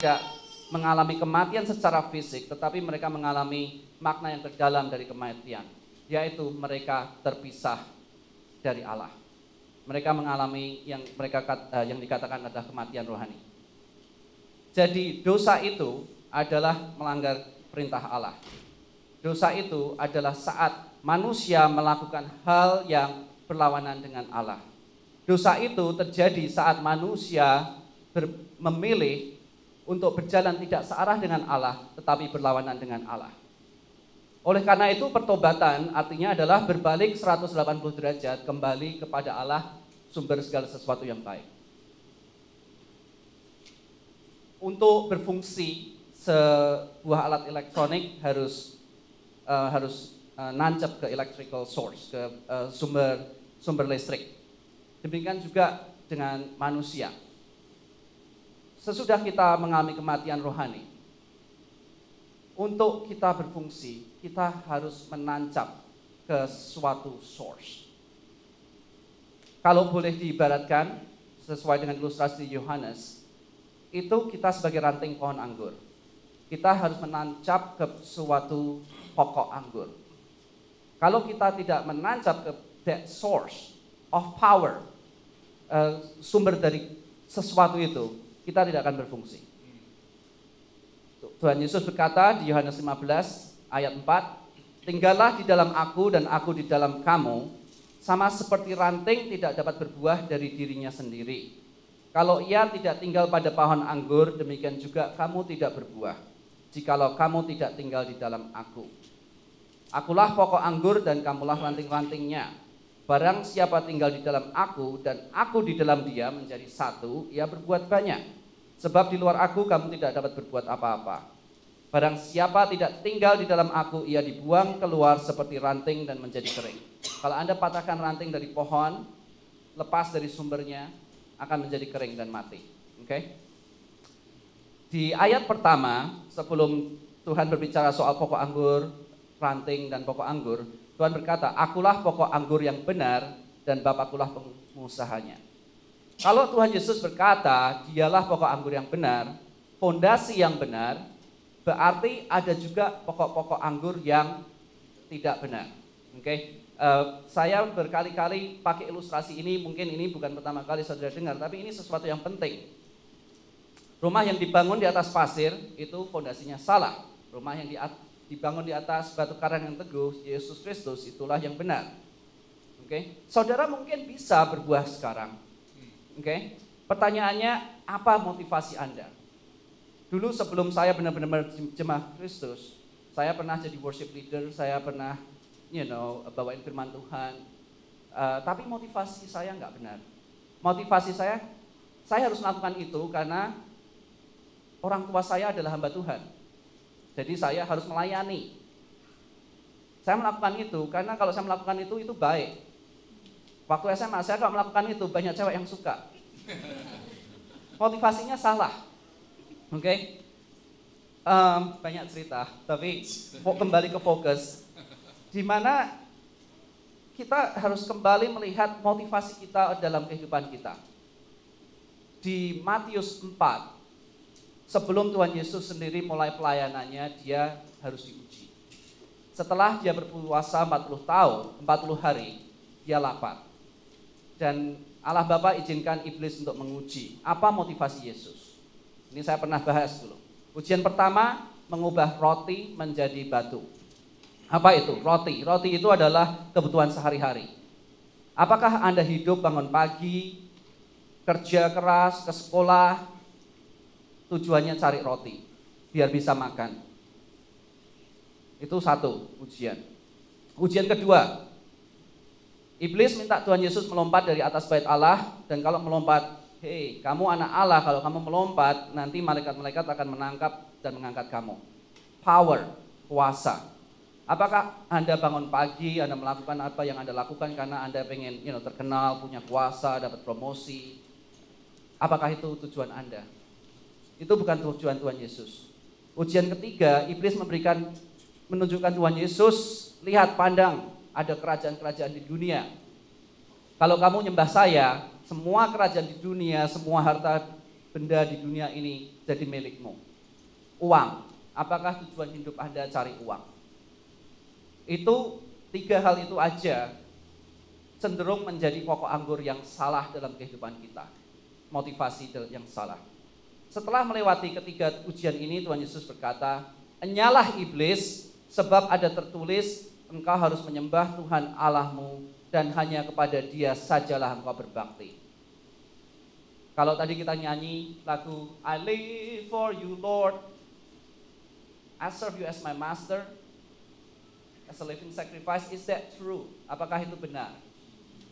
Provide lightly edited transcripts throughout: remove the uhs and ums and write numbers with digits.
tidak mengalami kematian secara fisik, tetapi mereka mengalami makna yang terdalam dari kematian, yaitu mereka terpisah dari Allah. Mereka mengalami yang dikatakan adalah kematian rohani. Jadi dosa itu adalah melanggar perintah Allah. Dosa itu adalah saat manusia melakukan hal yang berlawanan dengan Allah. Dosa itu terjadi saat manusia memilih untuk berjalan tidak searah dengan Allah, tetapi berlawanan dengan Allah. Oleh karena itu pertobatan artinya adalah berbalik 180 derajat kembali kepada Allah, sumber segala sesuatu yang baik. Untuk berfungsi, sebuah alat elektronik harus nancap ke electrical source, ke sumber listrik. Demikian juga dengan manusia. Sesudah kita mengalami kematian rohani, untuk kita berfungsi, kita harus menancap ke suatu source. Kalau boleh diibaratkan, sesuai dengan ilustrasi Yohanes, itu kita sebagai ranting pohon anggur. Kita harus menancap ke suatu pokok anggur. Kalau kita tidak menancap ke that source of power, sumber dari sesuatu itu, kita tidak akan berfungsi. Tuhan Yesus berkata di Yohanes 15 ayat 4, "Tinggallah di dalam aku dan aku di dalam kamu, sama seperti ranting tidak dapat berbuah dari dirinya sendiri. Kalau ia tidak tinggal pada pohon anggur, demikian juga kamu tidak berbuah, jikalau kamu tidak tinggal di dalam aku. Akulah pokok anggur dan kamulah ranting-rantingnya. Barang siapa tinggal di dalam aku dan aku di dalam dia menjadi satu, ia berbuat banyak. Sebab di luar aku kamu tidak dapat berbuat apa-apa. Barang siapa tidak tinggal di dalam aku, ia dibuang keluar seperti ranting dan menjadi kering. Kalau Anda patahkan ranting dari pohon, lepas dari sumbernya, akan menjadi kering dan mati. Oke? Di ayat pertama, sebelum Tuhan berbicara soal pokok anggur, ranting dan pokok anggur, Tuhan berkata, "Akulah pokok anggur yang benar dan Bapakulah pengusahanya." Kalau Tuhan Yesus berkata, dialah pokok anggur yang benar, fondasi yang benar, berarti ada juga pokok-pokok anggur yang tidak benar. Oke? Saya berkali-kali pakai ilustrasi ini, mungkin ini bukan pertama kali saudara dengar, tapi ini sesuatu yang penting. Rumah yang dibangun di atas pasir, itu fondasinya salah. Rumah yang dibangun di atas batu karang yang teguh, Yesus Kristus, itulah yang benar. Oke? Saudara mungkin bisa berbuah sekarang. Oke? Pertanyaannya, apa motivasi Anda? Dulu sebelum saya benar-benar jemaat Kristus, saya pernah jadi worship leader, saya pernah bawain firman Tuhan. Tapi motivasi saya nggak benar. Motivasi saya harus melakukan itu karena orang tua saya adalah hamba Tuhan. Jadi saya harus melayani. Saya melakukan itu karena kalau saya melakukan itu baik. Waktu SMA saya kalau melakukan itu banyak cewek yang suka. Motivasinya salah. Oke? Banyak cerita, tapi kembali ke fokus. Di mana kita harus kembali melihat motivasi kita dalam kehidupan kita. Di Matius 4, sebelum Tuhan Yesus sendiri mulai pelayanannya, dia harus diuji. Setelah dia berpuasa 40 tahun, 40 hari, dia lapar. Dan Allah Bapa izinkan iblis untuk menguji. Apa motivasi Yesus? Ini saya pernah bahas dulu. Ujian pertama, mengubah roti menjadi batu. Apa itu? Roti. Roti itu adalah kebutuhan sehari-hari. Apakah Anda hidup bangun pagi, kerja keras, ke sekolah, tujuannya cari roti, biar bisa makan? Itu satu ujian. Ujian kedua, iblis minta Tuhan Yesus melompat dari atas bait Allah, dan kalau melompat, hei, kamu anak Allah, kalau kamu melompat, nanti malaikat-malaikat akan menangkap dan mengangkat kamu. Power, kuasa. Apakah Anda bangun pagi, Anda melakukan apa yang Anda lakukan karena Anda pengen terkenal, punya kuasa, dapat promosi? Apakah itu tujuan Anda? Itu bukan tujuan Tuhan Yesus. Ujian ketiga, iblis menunjukkan Tuhan Yesus, lihat, pandang, ada kerajaan-kerajaan di dunia. Kalau kamu nyembah saya, semua kerajaan di dunia, semua harta benda di dunia ini jadi milikmu? Uang. Apakah tujuan hidup Anda cari uang? Itu 3 hal itu aja cenderung menjadi pokok anggur yang salah dalam kehidupan kita. Motivasi yang salah. Setelah melewati ketiga ujian ini, Tuhan Yesus berkata, "Enyalah iblis, sebab ada tertulis, engkau harus menyembah Tuhan Allahmu dan hanya kepada Dia sajalah engkau berbakti." Kalau tadi kita nyanyi lagu I live for you Lord, I serve you as my master, as a living sacrifice, is that true? Apakah itu benar?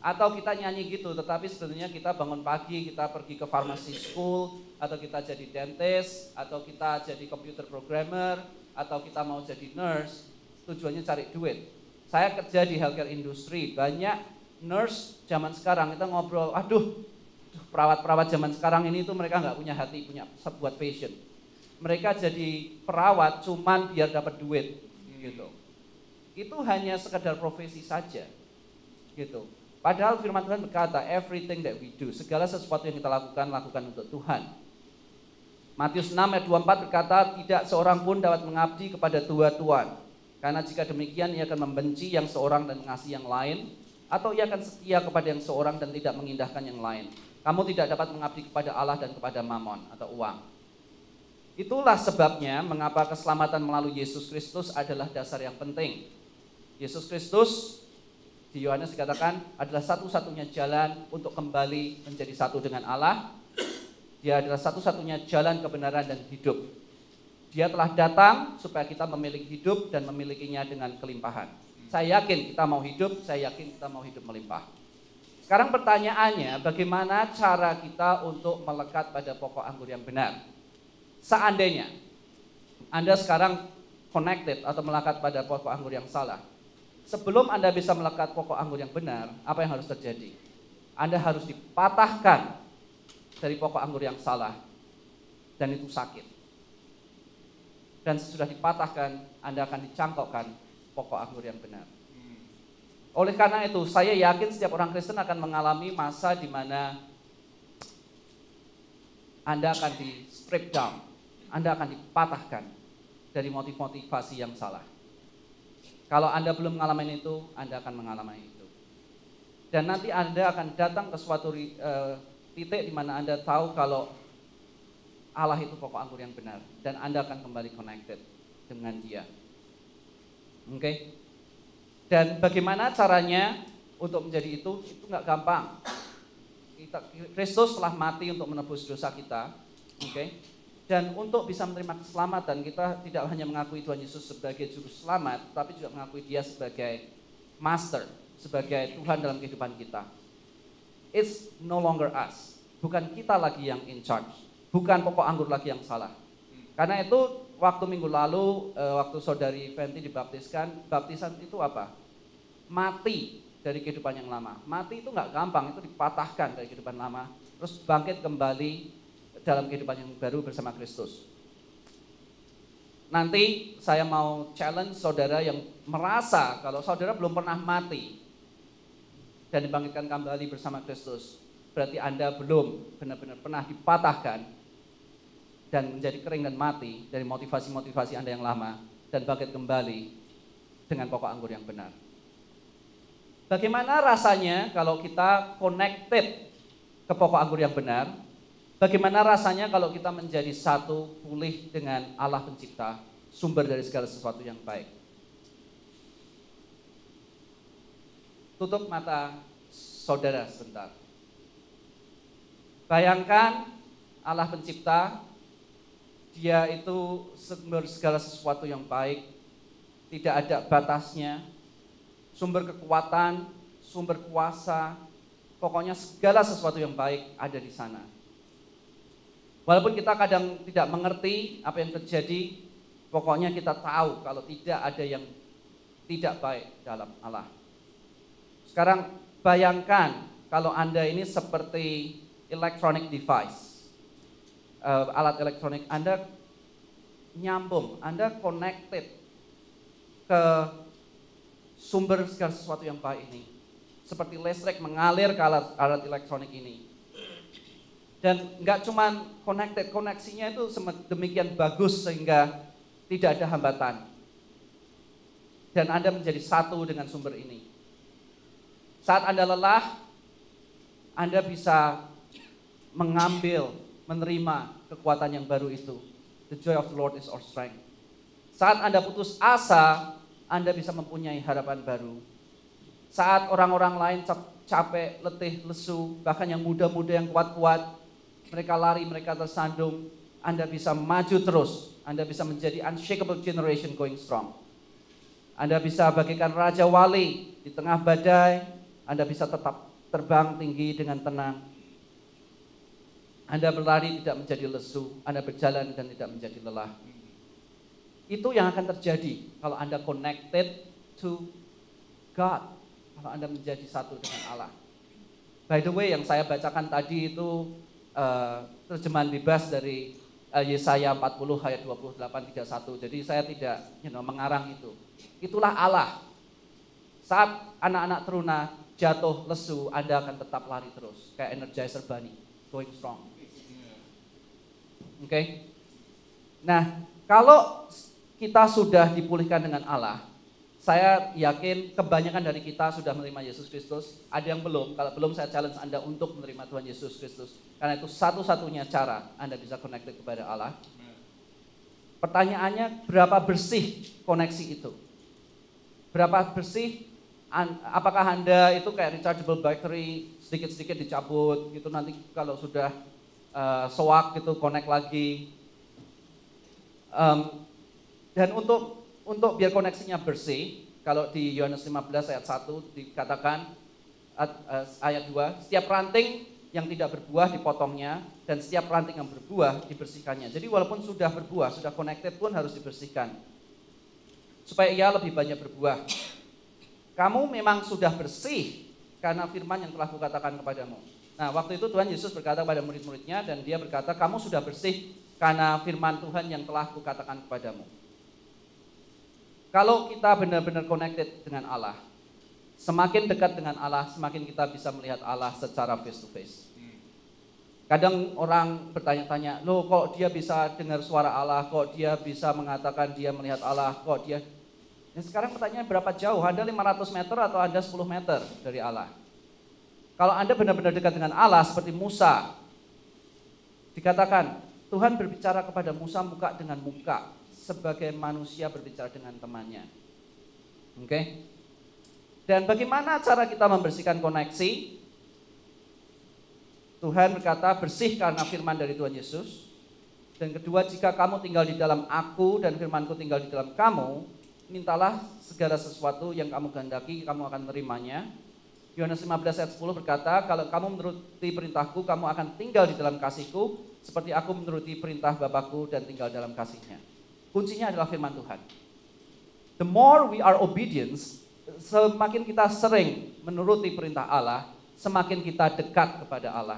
Atau kita nyanyi gitu, tetapi sebenarnya kita bangun pagi, kita pergi ke pharmacy school, atau kita jadi dentist, atau kita jadi computer programmer, atau kita mau jadi nurse, tujuannya cari duit. Saya kerja di healthcare industry, banyak nurse zaman sekarang, kita ngobrol, perawat-perawat zaman sekarang ini tuh mereka nggak punya hati, punya buat passion. Mereka jadi perawat cuman biar dapat duit, gitu. Itu hanya sekedar profesi saja, gitu. Padahal firman Tuhan berkata, everything that we do, segala sesuatu yang kita lakukan untuk Tuhan. Matius 6 ayat 24 berkata, tidak seorang pun dapat mengabdi kepada dua tuan. Karena jika demikian, ia akan membenci yang seorang dan mengasihi yang lain, atau ia akan setia kepada yang seorang dan tidak mengindahkan yang lain. Kamu tidak dapat mengabdi kepada Allah dan kepada mamon atau uang. Itulah sebabnya mengapa keselamatan melalui Yesus Kristus adalah dasar yang penting. Yesus Kristus di Yohanes dikatakan adalah satu-satunya jalan untuk kembali menjadi satu dengan Allah. Dia adalah satu-satunya jalan kebenaran dan hidup. Dia telah datang supaya kita memiliki hidup dan memilikinya dengan kelimpahan. Saya yakin kita mau hidup, saya yakin kita mau hidup melimpah. Sekarang pertanyaannya, bagaimana cara kita untuk melekat pada pokok anggur yang benar? Seandainya Anda sekarang connected atau melekat pada pokok anggur yang salah, sebelum Anda bisa melekat pokok anggur yang benar, apa yang harus terjadi? Anda harus dipatahkan dari pokok anggur yang salah, dan itu sakit. Dan sesudah dipatahkan, Anda akan dicangkokkan pokok anggur yang benar. Oleh karena itu, saya yakin setiap orang Kristen akan mengalami masa di mana Anda akan di strip down, Anda akan dipatahkan dari motivasi yang salah. Kalau Anda belum mengalami itu, Anda akan mengalami itu. Dan nanti Anda akan datang ke suatu titik di mana Anda tahu kalau Allah itu pokok anggur yang benar, dan Anda akan kembali connected dengan Dia. Oke? Dan bagaimana caranya untuk menjadi itu nggak gampang. Kristus telah mati untuk menebus dosa kita, oke? Dan untuk bisa menerima keselamatan, kita tidak hanya mengakui Tuhan Yesus sebagai juru selamat, tapi juga mengakui Dia sebagai master, sebagai Tuhan dalam kehidupan kita. It's no longer us, bukan kita lagi yang in charge, bukan pokok anggur lagi yang salah. Karena itu waktu minggu lalu, waktu saudari Fenty dibaptiskan, baptisan itu apa? Mati dari kehidupan yang lama. Mati itu nggak gampang, itu dipatahkan dari kehidupan lama, terus bangkit kembali dalam kehidupan yang baru bersama Kristus. Nanti saya mau challenge saudara yang merasa kalau saudara belum pernah mati dan dibangkitkan kembali bersama Kristus, berarti Anda belum benar-benar pernah dipatahkan dan menjadi kering dan mati dari motivasi-motivasi Anda yang lama dan bangkit kembali dengan pokok anggur yang benar. Bagaimana rasanya kalau kita connected ke pokok anggur yang benar? Bagaimana rasanya kalau kita menjadi satu pulih dengan Allah pencipta, sumber dari segala sesuatu yang baik? Tutup mata saudara sebentar. Bayangkan Allah pencipta, Dia itu sumber segala sesuatu yang baik, tidak ada batasnya, sumber kekuatan, sumber kuasa, pokoknya segala sesuatu yang baik ada di sana. Walaupun kita kadang tidak mengerti apa yang terjadi, pokoknya kita tahu kalau tidak ada yang tidak baik dalam Allah. Sekarang bayangkan kalau Anda ini seperti electronic device, alat elektronik, Anda nyambung, Anda connected ke sumber segala sesuatu yang baik ini. Seperti listrik mengalir ke alat elektronik ini. Dan nggak cuman connected, koneksinya itu demikian bagus sehingga tidak ada hambatan. Dan Anda menjadi satu dengan sumber ini. Saat Anda lelah, Anda bisa mengambil, menerima kekuatan yang baru itu. The joy of the Lord is our strength. Saat Anda putus asa, Anda bisa mempunyai harapan baru. Saat orang-orang lain capek, letih, lesu, bahkan yang muda-muda yang kuat-kuat, mereka lari, mereka tersandung, Anda bisa maju terus. Anda bisa menjadi unshakable generation going strong. Anda bisa bagaikan Raja Wali di tengah badai, Anda bisa tetap terbang tinggi dengan tenang. Anda berlari tidak menjadi lesu, Anda berjalan dan tidak menjadi lelah. Itu yang akan terjadi kalau Anda connected to God, kalau Anda menjadi satu dengan Allah. By the way, yang saya bacakan tadi itu terjemahan bebas dari Yesaya 40 ayat 28-31. Jadi saya tidak mengarang itu. Itulah Allah. Saat anak-anak teruna jatuh lesu, Anda akan tetap lari terus. Kayak Energizer Bunny, going strong. Oke? Nah, kalau kita sudah dipulihkan dengan Allah, saya yakin kebanyakan dari kita sudah menerima Yesus Kristus. Ada yang belum, kalau belum saya challenge Anda untuk menerima Tuhan Yesus Kristus. Karena itu satu-satunya cara Anda bisa connected kepada Allah. Pertanyaannya, berapa bersih koneksi itu? Berapa bersih, apakah Anda itu kayak rechargeable battery, sedikit-sedikit dicabut gitu, nanti kalau sudah soak gitu connect lagi. Dan untuk biar koneksinya bersih, kalau di Yohanes 15 ayat 1 dikatakan, ayat 2, setiap ranting yang tidak berbuah dipotongnya, dan setiap ranting yang berbuah dibersihkannya. Jadi walaupun sudah berbuah, sudah connected pun harus dibersihkan, supaya ia lebih banyak berbuah. Kamu memang sudah bersih karena firman yang telah kukatakan kepadamu. Nah, waktu itu Tuhan Yesus berkata kepada murid-muridnya, dan dia berkata, kamu sudah bersih karena firman Tuhan yang telah kukatakan kepadamu. Kalau kita benar-benar connected dengan Allah, semakin dekat dengan Allah, semakin kita bisa melihat Allah secara face to face. Kadang orang bertanya-tanya, loh kok dia bisa dengar suara Allah, kok dia bisa mengatakan dia melihat Allah, kok dia... Nah, sekarang pertanyaan berapa jauh? Anda 500 meter atau Anda 10 meter dari Allah? Kalau Anda benar-benar dekat dengan Allah seperti Musa, dikatakan Tuhan berbicara kepada Musa muka dengan muka, sebagai manusia berbicara dengan temannya. Oke? Dan bagaimana cara kita membersihkan koneksi? Tuhan berkata, bersih karena firman dari Tuhan Yesus. Dan kedua, jika kamu tinggal di dalam aku dan firmanku tinggal di dalam kamu, mintalah segala sesuatu yang kamu kehendaki, kamu akan menerimanya. Yohanes 15 ayat 10 berkata, kalau kamu menuruti perintahku, kamu akan tinggal di dalam kasihku, seperti aku menuruti perintah Bapakku dan tinggal dalam kasihnya. Kuncinya adalah firman Tuhan. The more we are obedience, semakin kita sering menuruti perintah Allah, semakin kita dekat kepada Allah.